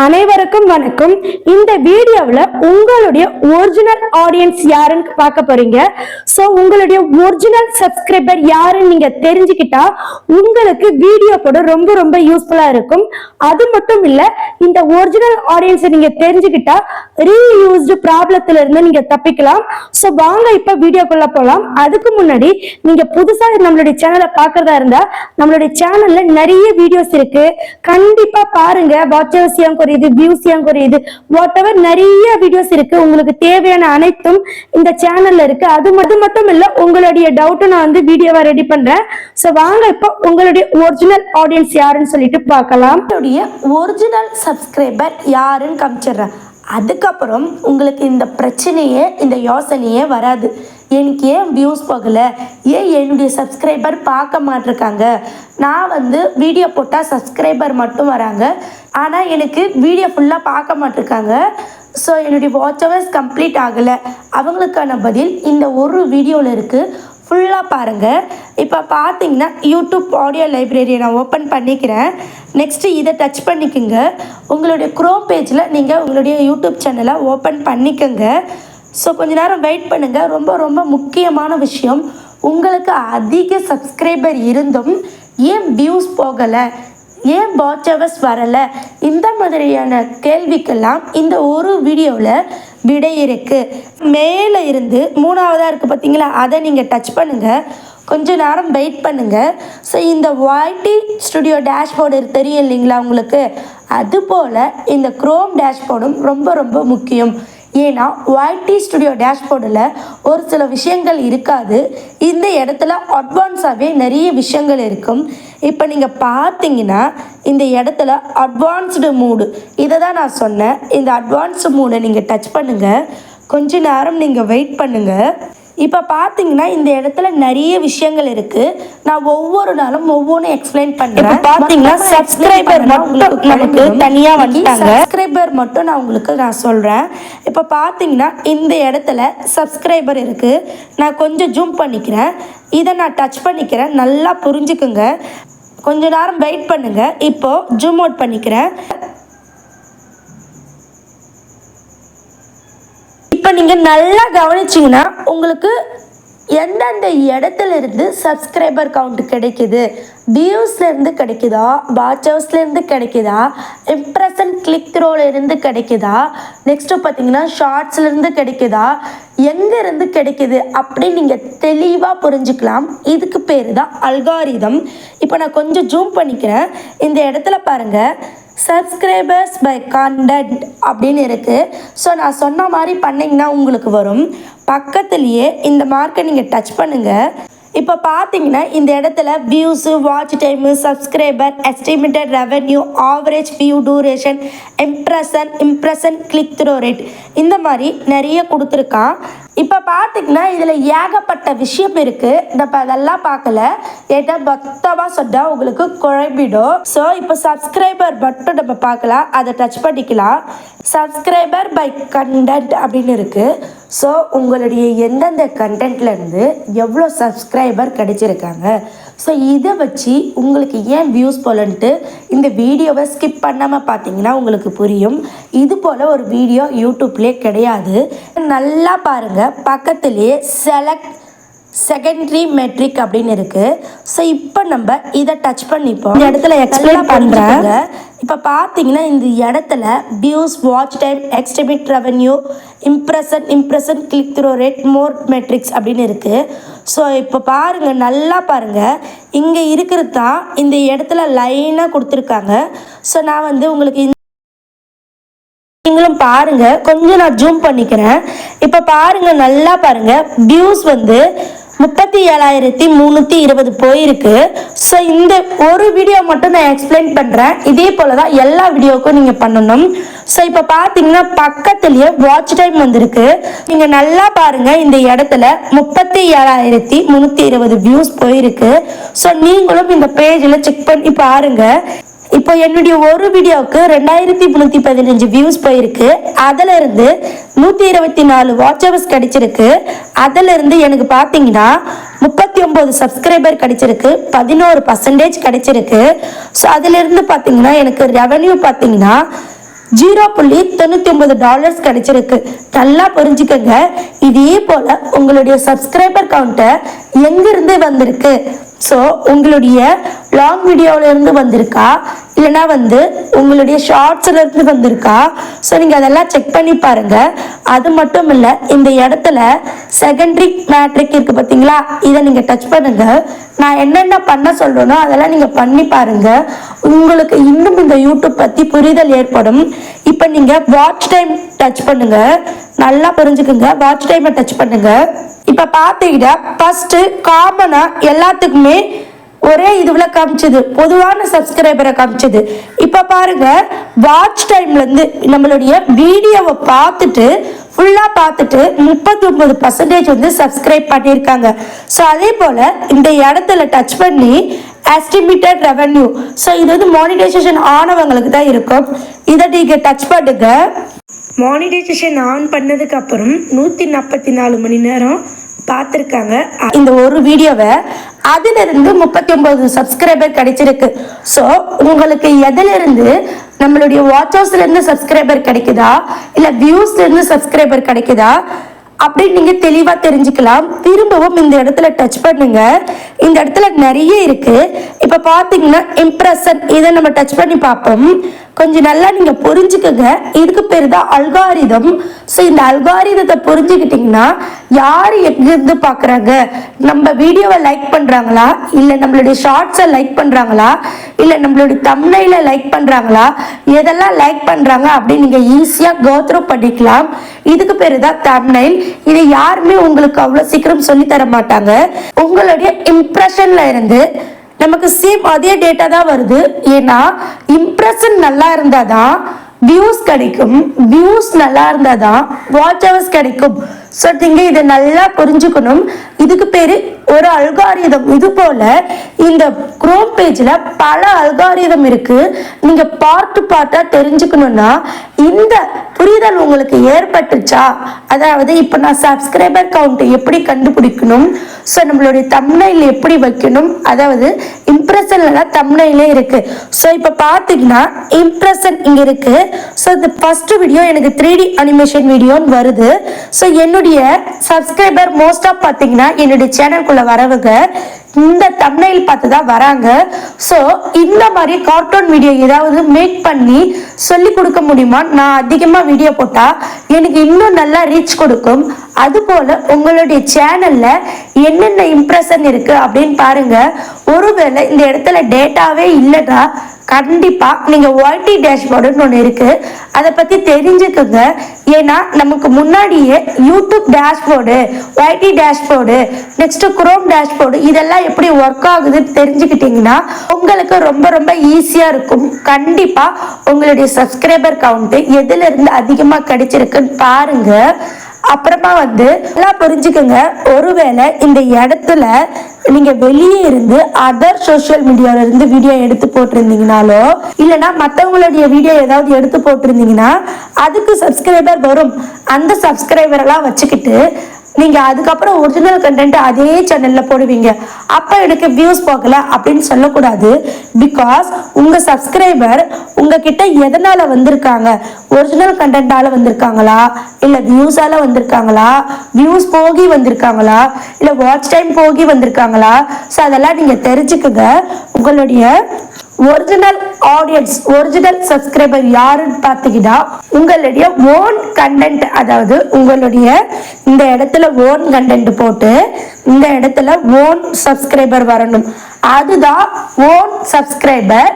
அனைவருக்கும் வணக்கம். இந்த வீடியோவில் உங்களுடைய ஒரிஜினல் ஆடியன்ஸ் யாருன்னு பார்க்க போறீங்க. ஸோ உங்களுடைய ஒரிஜினல் சப்ஸ்கிரைபர் யாருன்னு நீங்க தெரிஞ்சுக்கிட்டா உங்களுக்கு வீடியோ போட ரொம்ப ரொம்ப யூஸ்ஃபுல்லா இருக்கும். அது மட்டும் இல்ல, இந்த ஒரிஜினல் ஆடியன்ஸ் நீங்க தெரிஞ்சுக்கிட்டா ரீயூஸ்டு ப்ராப்ளத்துல இருந்து நீங்க தப்பிக்கலாம். ஸோ வாங்க இப்ப வீடியோக்குள்ள போலாம். அதுக்கு முன்னாடி நீங்க புதுசா நம்மளுடைய சேனலை பார்க்கறதா இருந்தா நம்மளுடைய சேனல்ல நிறைய வீடியோஸ் இருக்கு, கண்டிப்பா பாருங்க. வாட்சர்ஸ் குறையுது, வியூஸ் குறையுது, வாட் எவர் நிறைய வீடியோஸ் இருக்கு. உங்களுக்கு தேவையான அனைத்தும் இந்த சேனல்ல இருக்கு. அது மட்டும் இல்ல, உங்களுடைய டவுட் நான் வீடியோவா ரெடி பண்றேன். சோ வாங்க இப்போ உங்களுடைய ஒரிஜினல் ஆடியன்ஸ் யாருன்னு சொல்லிட்டு பார்க்கலாம். ஒரிஜினல் சப்ஸ்கிரைபர் யாருன்னு காமிச்சிடுறேன். அதுக்கப்புறம் உங்களுக்கு இந்த பிரச்சனையே இந்த யோசனையே வராது. எனக்கு ஏன் வியூஸ் போகலை, ஏன் என்னுடைய சப்ஸ்கிரைபர் பார்க்க மாட்டிருக்காங்க, நான் வீடியோ போட்டால் சப்ஸ்கிரைபர் மட்டும் வராங்க, ஆனால் எனக்கு வீடியோ ஃபுல்லாக பார்க்க மாட்டிருக்காங்க, ஸோ என்னுடைய வாட்ச் ஹவர்ஸ் கம்ப்ளீட் ஆகலை, அவங்களுக்கான பதில் இந்த ஒரு வீடியோவில் இருக்குது. ஃபுல்லாக பாருங்கள். இப்போ பார்த்தீங்கன்னா யூடியூப் ஆடியோ லைப்ரரியை நான் ஓப்பன் பண்ணிக்கிறேன். நெக்ஸ்ட்டு இதை டச் பண்ணிக்கோங்க. உங்களுடைய க்ரோம் பேஜில் நீங்கள் உங்களுடைய யூடியூப் சேனலை ஓப்பன் பண்ணிக்கோங்க. ஸோ கொஞ்ச நேரம் வெயிட் பண்ணுங்கள். ரொம்ப ரொம்ப முக்கியமான விஷயம், உங்களுக்கு அதிக சப்ஸ்கிரைபர் இருந்தும் ஏன் வியூஸ் போகலை, ஏன் வாட்ச் ஹவர்ஸ் வரலை, இந்த மாதிரியான கேள்விக்கெல்லாம் இந்த ஒரு வீடியோவில் விடை இருக்குது. மேலே இருந்து மூணாவதாக இருக்குது பார்த்தீங்களா, அதை நீங்கள் டச் பண்ணுங்கள். கொஞ்ச நேரம் வெயிட் பண்ணுங்கள். ஸோ இந்த YT ஸ்டுடியோ டேஷ்போர்டு தெரியும் இல்லைங்களா உங்களுக்கு, அதுபோல் இந்த க்ரோம் டேஷ்போர்டும் ரொம்ப ரொம்ப முக்கியம். ஏன்னா YT ஸ்டுடியோ டேஷ்போர்டில் ஒரு சில விஷயங்கள் இருக்காது, இந்த இடத்துல அட்வான்ஸாகவே நிறைய விஷயங்கள் இருக்கும். இப்போ நீங்கள் பார்த்தீங்கன்னா இந்த இடத்துல அட்வான்ஸ்டு மூடு, இதை தான் நான் சொன்னேன். இந்த அட்வான்ஸ்டு மூடை நீங்கள் டச் பண்ணுங்கள். கொஞ்ச நேரம் நீங்கள் வெயிட் பண்ணுங்கள். இப்போ பார்த்தீங்கன்னா இந்த இடத்துல நிறைய விஷயங்கள் இருக்குது. நான் ஒவ்வொரு நாளும் ஒவ்வொன்றும் எக்ஸ்பிளைன் பண்ணுறேன். பார்த்தீங்கன்னா சப்ஸ்கிரைபர் மட்டும் நமக்கு தனியாக வந்துட்டாங்க. சப்ஸ்கிரைபர் மட்டும் நான் உங்களுக்கு சொல்கிறேன். இப்போ பார்த்தீங்கன்னா இந்த இடத்துல சப்ஸ்கிரைபர் இருக்குது. நான் கொஞ்சம் ஜூம் பண்ணிக்கிறேன், இதை நான் டச் பண்ணிக்கிறேன். நல்லா புரிஞ்சுக்குங்க. கொஞ்ச நேரம் வெயிட் பண்ணுங்கள். இப்போது ஜூம் அவுட் பண்ணிக்கிறேன். இப்போ நீங்கள் நல்லா கவனிச்சிங்கன்னா உங்களுக்கு எந்தெந்த இடத்துல இருந்து சப்ஸ்கிரைபர் கவுண்ட் கிடைக்குது, வியூஸ்லேருந்து கிடைக்குதா, வாட்ச் ஹவர்ஸ்லேருந்து கிடைக்குதா, இம்ப்ரெஷன் கிளிக் த்ரோலேருந்து கிடைக்குதா, நெக்ஸ்ட்டு பார்த்தீங்கன்னா ஷார்ட்ஸ்லேருந்து கிடைக்குதா, எங்கேருந்து கிடைக்குது அப்படின்னு நீங்கள் தெளிவாக புரிஞ்சுக்கலாம். இதுக்கு பேர் தான் அல்காரிதம். இப்போ நான் கொஞ்சம் ஜூம் பண்ணிக்கிறேன். இந்த இடத்துல பாருங்கள், சப்ஸ்கிரைபர்ஸ் பை கண்டென்ட் அப்படின்னு இருக்குது. ஸோ நான் சொன்ன மாதிரி பண்ணிங்கன்னா உங்களுக்கு வரும். பக்கத்துலேயே இந்த மார்க்கை நீங்கள் டச் பண்ணுங்கள். இப்போ பார்த்தீங்கன்னா இந்த இடத்துல views, watch time, subscriber, estimated revenue, average view duration, impression click through rate, இந்த மாதிரி நிறைய கொடுத்துருக்கான். இப்போ பார்த்தீங்கன்னா இதில் ஏகப்பட்ட விஷயம் இருக்குது. நம்ம அதெல்லாம் பார்க்கல, ஏட்டா மொத்தமாக சொன்னால் உங்களுக்கு குழம்பிடும். ஸோ இப்போ சப்ஸ்கிரைபர் மட்டும் நம்ம பார்க்கலாம், அதை டச் பண்ணிக்கலாம். சப்ஸ்கிரைபர் பை கண்டென்ட் அப்படின்னு இருக்குது. ஸோ உங்களுடைய எந்தெந்த கண்டென்ட்லேருந்து எவ்வளோ சப்ஸ்கிரைபர் கிடைச்சிருக்காங்க, ஸோ இதை வச்சு உங்களுக்கு ஏன் வியூஸ் போலன்ட்டு இந்த வீடியோவை ஸ்கிப் பண்ணாமல் பார்த்தீங்கன்னா உங்களுக்கு புரியும். இது போல் ஒரு வீடியோ யூடியூப்லேயே கிடையாது. நல்லா பாருங்கள், பக்கத்துலேயே செலக்ட் செகண்டரி மெட்ரிக் அப்படின்னு இருக்குது. ஸோ இப்போ நம்ம இதை டச் பண்ணிப்போம். இந்த இடத்துல எக்ஸ்பிளைன் பண்ணுறாங்க. இப்போ பார்த்தீங்கன்னா இந்த இடத்துல views, watch time, estimate revenue, impression click through rate, more metrics அப்படின்னு இருக்குது. ஸோ இப்போ பாருங்கள், நல்லா பாருங்கள், இங்கே இருக்கிறது தான் இந்த இடத்துல லைனாக கொடுத்துருக்காங்க. ஸோ நான் உங்களுக்கு நீங்களும் பாருங்க, கொஞ்சம் நான் ஜூம் பண்ணிக்கிறேன். இப்போ பாருங்க, நல்லா பாருங்க, வியூஸ் 37,320 போயிருக்கு. ஸோ இந்த ஒரு வீடியோ மட்டும் நான் எக்ஸ்பிளைன் பண்ணுறேன். இதே போல தான் எல்லா வீடியோவுக்கும் நீங்கள் பண்ணணும். ஸோ இப்போ பார்த்தீங்கன்னா பக்கத்துலேயே வாட்ச் டைம் வந்திருக்கு. நீங்கள் நல்லா பாருங்கள், இந்த இடத்துல 37,320 வியூஸ் போயிருக்கு. ஸோ நீங்களும் இந்த பேஜில் செக் பண்ணி பாருங்கள். இப்போ என்னுடைய ஒரு வீடியோவுக்கு 2315 வியூஸ் போயிருக்கு. அதில் இருந்து 124 வாட்ச் ஹவர்ஸ் கிடைச்சிருக்கு. அதில் இருந்து எனக்கு பார்த்தீங்கன்னா 39 சப்ஸ்கிரைபர் கிடைச்சிருக்கு, 11% கிடைச்சிருக்கு. ஸோ அதிலிருந்து பார்த்தீங்கன்னா எனக்கு ரெவன்யூ பார்த்தீங்கன்னா $0.99 கிடைச்சிருக்கு. நல்லா புரிஞ்சுக்கங்க. இதே போல உங்களுடைய சப்ஸ்கிரைபர் கவுண்ட்டை எங்கிருந்து வந்திருக்கு? ஸோ உங்களுடைய லாங் வீடியோவில் இருந்து வந்திருக்கா, இல்லைனா உங்களுடைய ஷார்ட்ஸ்ல இருந்து வந்திருக்கா? ஸோ நீங்கள் அதெல்லாம் செக் பண்ணி பாருங்க. அது மட்டும் இல்லை, இந்த இடத்துல செகண்டரி மேட்ரிக் இருக்கு பார்த்தீங்களா, இதை நீங்கள் டச் பண்ணுங்க. நான் என்னென்ன பண்ண சொல்றேனோ அதெல்லாம் நீங்கள் பண்ணி பாருங்க. உங்களுக்கு இன்னும் இந்த யூடியூப் பற்றி புரிதல் ஏற்படும். இப்போ நீங்கள் வாட்ச் டைம் டச் பண்ணுங்க. நல்லா புரிஞ்சுக்குங்க. வாட்ச் டைமை டச் பண்ணுங்க. இப்ப பாத்தீங்கன்னா ஃபர்ஸ்ட் காமனா எல்லாத்துக்குமே ஒரே இதுல காமிச்சது, பொதுவான சப்ஸ்கிரைபரை காமிச்சது. இப்ப பாருங்க, வாட்ச் டைம்ல இருந்து நம்மளுடைய வீடியோவை பார்த்துட்டு ஃபுல்லா பார்த்துட்டு 39% சப்ஸ்கிரைப் பண்ணியிருக்காங்க. ஸோ அதே போல இந்த இடத்துல டச் பண்ணி எஸ்டிமேட்டட் ரெவென்யூ, ஸோ இது மானிட்டைசேஷன் ஆனவங்களுக்கு தான் இருக்கும். இதை நீங்க டச் பண்ணுங்க. மானிட்டைசேஷன் ஆன் பண்ணதுக்கு அப்புறம் 144 மணி நேரம் பார்த்துருக்காங்க இந்த ஒரு வீடியோவை. அதிலிருந்து 39 சப்ஸ்கிரைபர் கிடைச்சிருக்கு. ஸோ உங்களுக்கு எதிலிருந்து நம்மளுடைய வாட்சர்ஸ்ல இருந்து சப்ஸ்கிரைபர் கிடைக்குதா, இல்லை வியூஸ்ல இருந்து சப்ஸ்கிரைபர் கிடைக்குதா அப்படின்னு நீங்க தெளிவா தெரிஞ்சுக்கலாம். திரும்பவும் இந்த இடத்துல டச் பண்ணுங்க. இந்த இடத்துல நிறைய இருக்கு. இப்ப பாத்தீங்கன்னா இம்ப்ரெஷன், இதை நம்ம டச் பண்ணி பார்ப்போம். கொஞ்சம் நல்லா நீங்க புரிஞ்சுக்கங்க. இதுக்கு பேர் தான் அல்காரிதம். ஸோ இந்த அல்காரிதத்தை புரிஞ்சுக்கிட்டீங்கன்னா யார் எங்கிருந்து பார்க்குறாங்க, நம்ம வீடியோவை லைக் பண்ணுறாங்களா, இல்லை நம்மளுடைய ஷார்ட்ஸை லைக் பண்ணுறாங்களா, இல்லை நம்மளுடைய தம்ப்நெயிலை லைக் பண்ணுறாங்களா, எதெல்லாம் லைக் பண்ணுறாங்க அப்படின்னு நீங்கள் ஈஸியாக கோத்ரூ பண்ணிக்கலாம். இதுக்கு பேர் தான் தம்ப்நெயில். இதை யாருமே உங்களுக்கு அவ்வளோ சீக்கிரம் சொல்லி தர மாட்டாங்க. உங்களுடைய இம்ப்ரெஷன்ல இருந்து நமக்கு சேம் அதே டேட்டா தான் வருது. ஏன்னா இம்ப்ரெஷன் நல்லா இருந்தாதான் வியூஸ் கிடைக்கும், வியூஸ் நல்லா இருந்தாதான் வாட்ச் ஹவர்ஸ் கிடைக்கும். ஸோ நீங்க இதை நல்லா புரிஞ்சுக்கணும். இதுக்கு பேரு ஒரு அல்காரிதம். இது போல இந்த குரோம் பேஜ்ல பல அல்காரிதம் இருக்கு. நீங்க பார்ட்டா தெரிஞ்சுக்கணும்னா இந்த புரிதல் உங்களுக்கு ஏற்பட்டுச்சா, அதாவது இப்ப நான் சப்ஸ்கிரைபர் கவுண்ட் எப்படி கண்டுபிடிக்கணும், ஸோ நம்மளுடைய தம்ப்நெயில் எப்படி வைக்கணும், அதாவது இம்ப்ரெஷன்ல தம்ப்நெயிலே இருக்கு. ஸோ இப்ப பாத்தீங்கன்னா இம்ப்ரெஷன் இங்க இருக்கு. ஸோ இந்த ஃபர்ஸ்ட் வீடியோ எனக்கு 3D அனிமேஷன் வீடியோன்னு வருது. ஸோ என்னுடைய சப்ஸ்கிரைபர் மோஸ்டா பாத்தீங்கன்னா என்னுடைய சேனலுக்குள்ள வரவங்க இந்த தம்ப்நெயில் பார்த்து தான் வராங்க. ஸோ இந்த மாதிரி கார்ட்டூன் வீடியோ ஏதாவது மேக் பண்ணி சொல்லி கொடுக்க முடியுமா? நான் அதிகமாக வீடியோ போட்டால் எனக்கு இன்னும் நல்லா ரீச் கொடுக்கும். அதுபோல் உங்களுடைய சேனலில் என்னென்ன இம்ப்ரெஷன் இருக்குது அப்படின்னு பாருங்கள். ஒருவேளை இந்த இடத்துல டேட்டாவே இல்லைன்னா கண்டிப்பாக நீங்கள் ஒய்டி டேஷ்போர்டுன்னு ஒன்று இருக்குது, அதை பற்றி தெரிஞ்சுக்குங்க. ஏன்னா நமக்கு முன்னாடியே YouTube dashboard, YT dashboard, next chrome dashboard இதெல்லாம் எப்படி ஒர்க் ஆகுதுன்னு தெரிஞ்சுக்கிட்டீங்கன்னா உங்களுக்கு ரொம்ப ரொம்ப ஈஸியாக இருக்கும். கண்டிப்பாக உங்களுடைய சப்ஸ்கிரைபர் கவுண்ட் எதுல இருந்து அதிகமாக கிடைச்சிருக்குன்னு பாருங்க. அப்புறமா நல்லா புரிஞ்சுக்கோங்க. ஒருவேளை இந்த இடத்துல நீங்க வெளியே இருந்து அதர் சோசியல் மீடியால இருந்து வீடியோ எடுத்து போட்டிருந்தீங்கனாலோ, இல்லைன்னா மற்றவங்களுடைய வீடியோ ஏதாவது எடுத்து போட்டிருந்தீங்கன்னா அதுக்கு சப்ஸ்கிரைபர் வரும். அந்த சப்ஸ்கிரைபர் எல்லாம் வச்சுக்கிட்டு நீங்க அதுக்கப்புறம் ஒரிஜினல் கண்டென்ட் அதே சேனல்ல போடுவீங்க. அப்ப எனக்கு வியூஸ் போகல அப்படின்னு சொல்லக்கூடாது. பிகாஸ் உங்க சப்ஸ்கிரைபர் உங்ககிட்ட எதனால வந்திருக்காங்க? ஒரிஜினல் கண்டென்ட்டால வந்திருக்காங்களா, இல்ல வியூஸால வந்திருக்காங்களா, வியூஸ் போகி வந்திருக்காங்களா, இல்ல வாட்ச் டைம் போகி வந்திருக்காங்களா? ஸோ அதெல்லாம் நீங்க தெரிஞ்சுக்குங்க. உங்களுடைய ஒரிஜினல் ஆடியன்ஸ், ஒரிஜினல் சப்ஸ்கிரைபர் யாருன்னு பார்த்தீங்கன்னா உங்களுடைய ஓன் கண்டென்ட், அதாவது உங்களுடைய இந்த இடத்துல ஓன் கண்டென்ட் போட்டு இந்த இடத்துல ஓன் சப்ஸ்கிரைபர் வரணும். அதுதான் ஓன் சப்ஸ்கிரைபர்,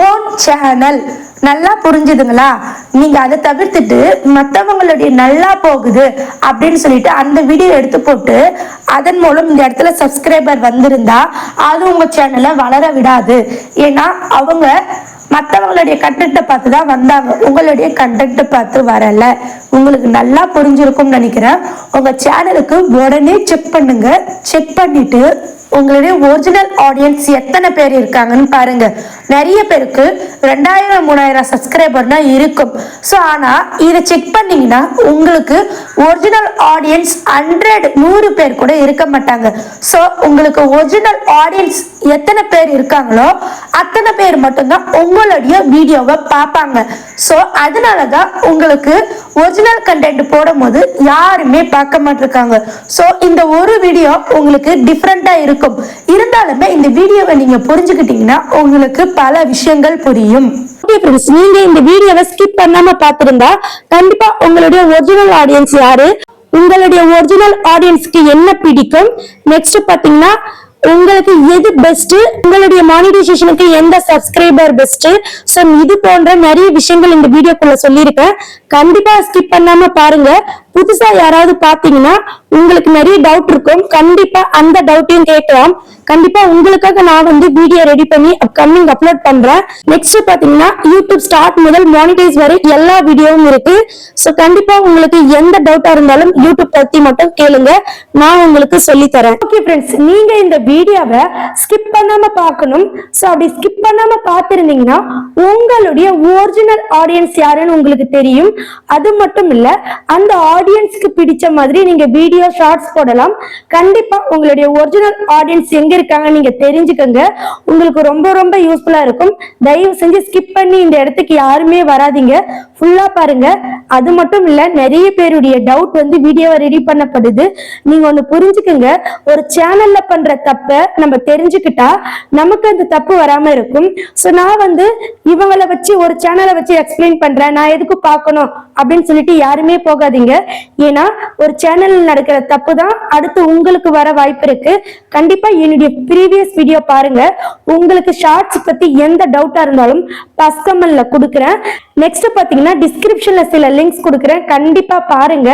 ஓன் சேனல். நல்லா புரிஞ்சுதுங்களா? நீங்க அதை தவிர்த்துட்டு மற்றவங்களுடைய நல்லா போகுது அப்படின்னு சொல்லிட்டு அந்த வீடியோ எடுத்து போட்டு அதன் மூலம் இந்த இடத்துல சப்ஸ்கிரைபர் வந்திருந்தா அது உங்க சேனலை வளர விடாது. ஏன்னா அவங்க மற்றவங்களுடைய கண்டென்ட்டை பார்த்து தான் வந்தாங்க, உங்களுடைய கண்டென்ட்டை பார்த்து வரல. உங்களுக்கு நல்லா புரிஞ்சிருக்கும்னு நினைக்கிறேன். உங்க சேனலுக்கு உடனே செக் பண்ணுங்க. செக் பண்ணிட்டு உங்களுடைய ஒரிஜினல் ஆடியன்ஸ் எத்தனை பேர் இருக்காங்கன்னு பாருங்க. நிறைய பேருக்கு 2000-3000 சப்ஸ்கிரைபர் தான் இருக்கும். ஸோ ஆனால் இதை செக் பண்ணீங்கன்னா உங்களுக்கு ஒரிஜினல் ஆடியன்ஸ் 100 பேர் கூட இருக்க மாட்டாங்க. ஸோ உங்களுக்கு ஒரிஜினல் ஆடியன்ஸ் எத்தனை பேர் இருக்காங்களோ அத்தனை பேர் மட்டும்தான் உங்களுடைய வீடியோவை பார்ப்பாங்க. ஸோ அதனால தான் உங்களுக்கு ஒரிஜினல் கண்டென்ட் போடும் போது யாருமே பார்க்க மாட்டிருக்காங்க. ஸோ இந்த ஒரு வீடியோ உங்களுக்கு டிஃப்ரெண்டா இருக்கும். இருந்தாலுமே இந்த வீடியோவை நீங்க புரிஞ்சுக்கிட்டீங்கன்னா உங்களுக்கு பல விஷயங்கள் புரியும். நீங்க இந்த வீடியோவை ஸ்கிப் பண்ணாம பார்த்திருந்தா கண்டிப்பா உங்களுடைய ஒரிஜினல் ஆடியன்ஸ் யாரு, உங்களுடைய ஒரிஜினல் ஆடியன்ஸ்க்கு என்ன பிடிக்கும், நெக்ஸ்ட் பாத்தீங்கன்னா உங்களுக்கு எது பெஸ்ட், உங்களுடைய மானிட்டைசேஷனுக்கு எந்த சப்ஸ்கிரைபர் பெஸ்ட், சோ இது போன்ற நிறைய விஷயங்கள் இந்த வீடியோக்குள்ள சொல்லியிருக்கேன். கண்டிப்பா ஸ்கிப் பண்ணாம பாருங்க. புதுசா யாராவது பாத்தீங்கன்னா உங்களுக்கு நிறைய டவுட் இருக்கும், கண்டிப்பா அந்த டவுட்டையும் கேட்கலாம். கண்டிப்பா உங்களுக்காக நான் வந்து வீடியோ ரெடி பண்ணி அப்கமிங் அப்லோட் பண்றேன். நெக்ஸ்ட் பாத்தீங்கன்னா யூடியூப் ஸ்டார்ட் முதல் மானிடைஸ் வரை எல்லா வீடியோவும் இருக்கு. சோ கண்டிப்பா உங்களுக்கு எந்த டவுட்டா இருந்தாலும் யூடியூப் பத்தி மட்டும் கேளுங்க, நான் உங்களுக்கு சொல்லி தரேன். ஓகே ஃப்ரெண்ட்ஸ், நீங்க இந்த வீடியோவை ஸ்கிப் பண்ணாம பார்க்கணும். சோ அப்படி ஸ்கிப் பண்ணாம பார்த்திருந்தீங்கன்னா உங்களுடைய ஒரிஜினல் ஆடியன்ஸ் யாருன்னு உங்களுக்கு தெரியும். அது மட்டும் இல்ல, அந்த ஆடியன்ஸ்க்கு பிடிச்ச மாதிரி நீங்க வீடியோ ஷார்ட்ஸ் போடலாம். கண்டிப்பா உங்களுடைய ஒரிஜினல் ஆடியன்ஸ் எங்க இருக்காங்க நீங்க தெரிஞ்சுக்கங்க. உங்களுக்கு ரொம்ப ரொம்ப யூஸ்ஃபுல்லா இருக்கும். தயவு செஞ்சு ஸ்கிப் பண்ணி இந்த இடத்துக்கு யாருமே வராதீங்க, ஃபுல்லா பாருங்க. அது மட்டும் இல்ல, நிறைய பேருடைய டவுட் வந்து வீடியோவை ரெடி பண்ணப்படுது. நீங்க ஒண்ணு புரிஞ்சுக்கங்க, ஒரு சேனல்ல பண்ற தப்ப நம்ம தெரிஞ்சுக்கிட்டா நமக்கு அந்த தப்பு வராம இருக்கும். சோ நான் வந்து இவங்களை வச்சு ஒரு சேனலை வச்சு எக்ஸ்பிளைன் பண்றேன், நான் எதுக்கு பார்க்கணும் அப்படின்னு சொல்லிட்டு யாருமே போகாதீங்க. ஏன்னா ஒரு சேனல் நடக்கிற தப்பு தான் அடுத்து உங்களுக்கு வர வாய்ப்பு இருக்கு. கண்டிப்பா என்னுடைய ப்ரீவியஸ் வீடியோ பாருங்க. உங்களுக்கு ஷார்ட்ஸ் பத்தி எந்த டவுட்டா இருந்தாலும் பஸ்கமல்ல கொடுக்குறேன். நெக்ஸ்ட் பாத்தீங்கன்னா டிஸ்கிரிப்ஷன்ல சில லிங்க்ஸ் கொடுக்குறேன், கண்டிப்பா பாருங்க.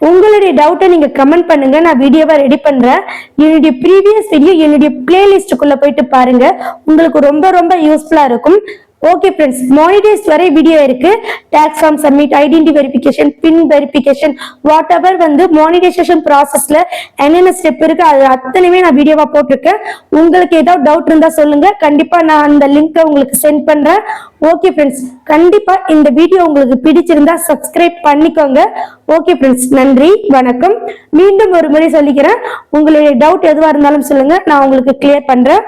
உங்களுடைய டவுட்டை நீங்க கமெண்ட் பண்ணுங்க, நான் வீடியோவை ரெடி பண்றேன். என்னுடைய ப்ரீவியஸ் வீடியோ என்னுடைய பிளேலிஸ்டுக்குள்ள போயிட்டு பாருங்க, உங்களுக்கு ரொம்ப ரொம்ப யூஸ்ஃபுல்லா இருக்கும். ஓகே ஃப்ரெண்ட்ஸ், மானிடைஸ் வரை வீடியோ இருக்கு. Docs form submit, identity verification, பின் வெரிஃபிகேஷன், வாட் எவர் வந்து மானிடைசேஷன் ப்ராசஸ்ல என்னென்ன ஸ்டெப் இருக்கு அது அத்தனையுமே நான் வீடியோவா போட்டிருக்கேன். உங்களுக்கு ஏதாவது டவுட் இருந்தா சொல்லுங்க, கண்டிப்பா நான் அந்த லிங்கை உங்களுக்கு சென்ட் பண்றேன். ஓகே ஃப்ரெண்ட்ஸ், கண்டிப்பா இந்த வீடியோ உங்களுக்கு பிடிச்சிருந்தா சப்ஸ்கிரைப் பண்ணிக்கோங்க. ஓகே ஃப்ரெண்ட்ஸ், நன்றி, வணக்கம். மீண்டும் ஒரு முறை சொல்லிக்கிறேன், உங்களுடைய டவுட் எதுவா இருந்தாலும் சொல்லுங்க, நான் உங்களுக்கு கிளியர் பண்றேன்.